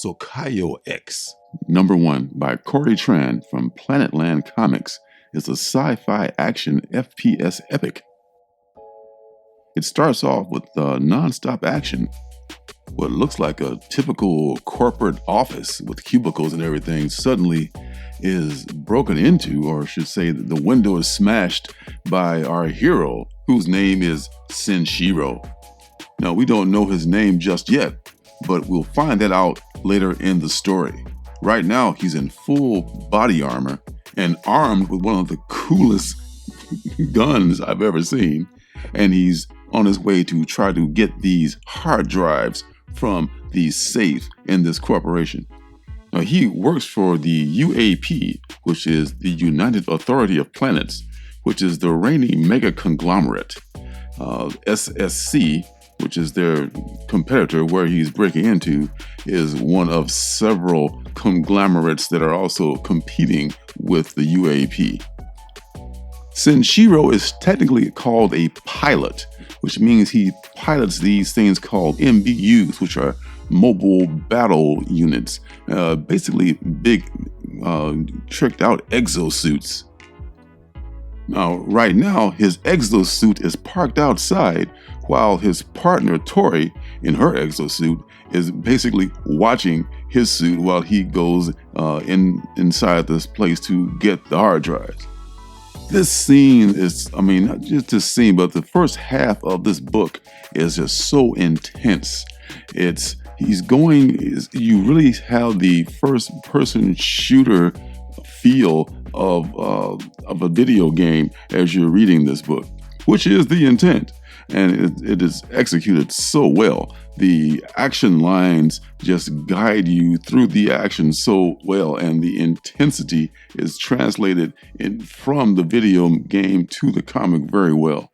Sokyo X. Number 1 by Corey Tran from Planetland Comics is a sci-fi action FPS epic. It starts off with non-stop action. What looks like a typical corporate office with cubicles and everything suddenly is broken into, or I should say that the window is smashed by our hero, whose name is Senshiro. Now, we don't know his name just yet, but we'll find that out later in the story. Right now, he's in full body armor and armed with one of the coolest guns I've ever seen. And he's on his way to try to get these hard drives from the safe in this corporation. Now, he works for the UAP, which is the United Authority of Planets, which is the reigning mega conglomerate. SSC, which is their competitor where he's breaking into, is one of several conglomerates that are also competing with the UAP. Senshiro is technically called a pilot, which means he pilots these things called MBUs, which are mobile battle units, basically big tricked out exosuits. Now, right now, his exosuit is parked outside while his partner, Tori, in her exosuit, is basically watching his suit while he goes inside this place to get the hard drives. This scene is, not just this scene, but the first half of this book is just so intense. You really have the first person shooter feel of a video game as you're reading this book, which is the intent. And it is executed so well. The action lines just guide you through the action so well, and the intensity is translated from the video game to the comic very well.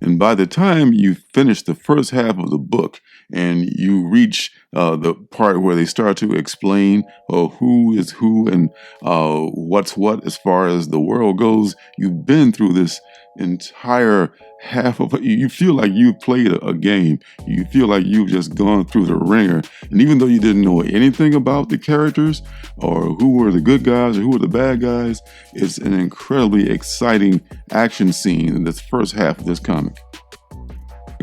And by the time you finish the first half of the book and you reach the part where they start to explain who is who and what's what as far as the world goes, you've been through this entire half of it. You feel like you've played a game. You feel like you've just gone through the ringer. And even though you didn't know anything about the characters or who were the good guys or who were the bad guys, it's an incredibly exciting action scene in this first half of this comic.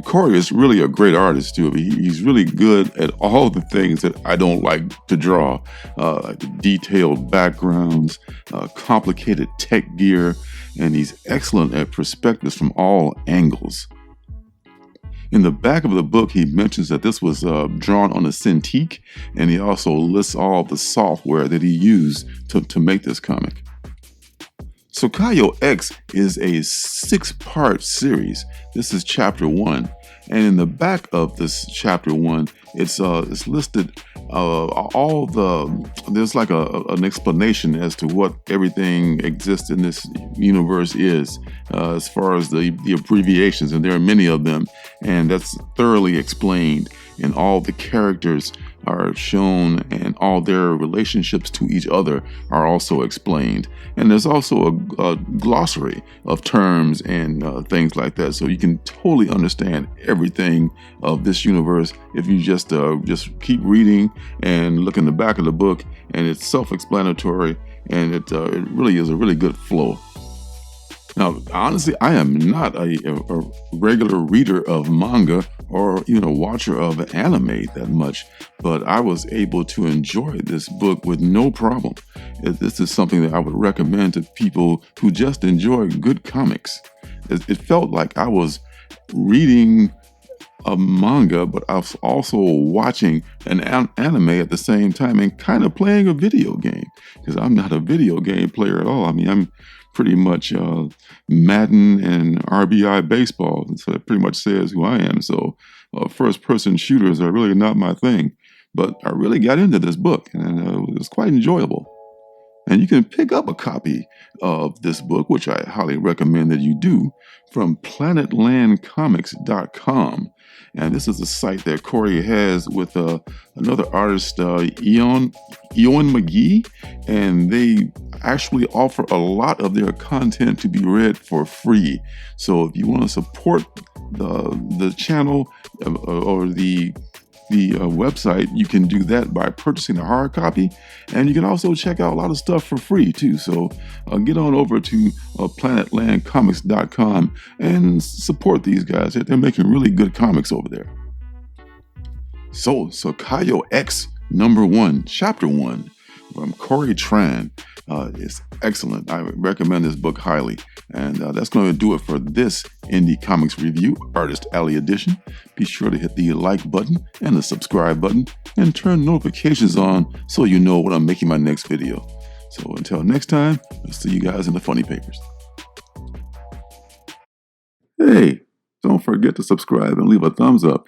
Corey is really a great artist too. He's really good at all the things that I don't like to draw, like the detailed backgrounds, complicated tech gear, and he's excellent at perspectives from all angles. In the back of the book, he mentions that this was drawn on a Cintiq, and he also lists all the software that he used to make this comic. Sokyo X is a 6-part series. This is chapter 1. And in the back of this chapter 1, it's listed there's like an explanation as to what everything exists in this universe is, as far as the abbreviations, and there are many of them, and that's thoroughly explained, and all the characters are shown and all their relationships to each other are also explained. And there's also a glossary of terms and things like that, so you can totally understand everything of this universe if you just keep reading and look in the back of the book, and it's self-explanatory, and it really is a really good flow. Now, honestly, I am not a regular reader of manga or watcher of anime that much, but I was able to enjoy this book with no problem. This is something that I would recommend to people who just enjoy good comics. It felt like I was reading a manga, but I was also watching an anime at the same time and kind of playing a video game, because I'm not a video game player at all. I'm pretty much Madden and RBI baseball, so it pretty much says who I am. So first-person shooters are really not my thing, but I really got into this book, and it was quite enjoyable. And you can pick up a copy of this book, which I highly recommend that you do, from planetlandcomics.com. And this is a site that Corey has with another artist, Ewan McGee, and they actually offer a lot of their content to be read for free. So if you want to support the channel or the the website, you can do that by purchasing a hard copy, and you can also check out a lot of stuff for free too. So get on over to planetlandcomics.com and support these guys. They're making really good comics over there. So Sokyo X #1, Chapter 1 from Corey Tran is excellent. I recommend this book highly. And that's going to do it for this Indie Comics Review, Artist Alley Edition. Be sure to hit the like button and the subscribe button and turn notifications on so you know when I'm making my next video. So until next time, I'll see you guys in the funny papers. Hey, don't forget to subscribe and leave a thumbs up.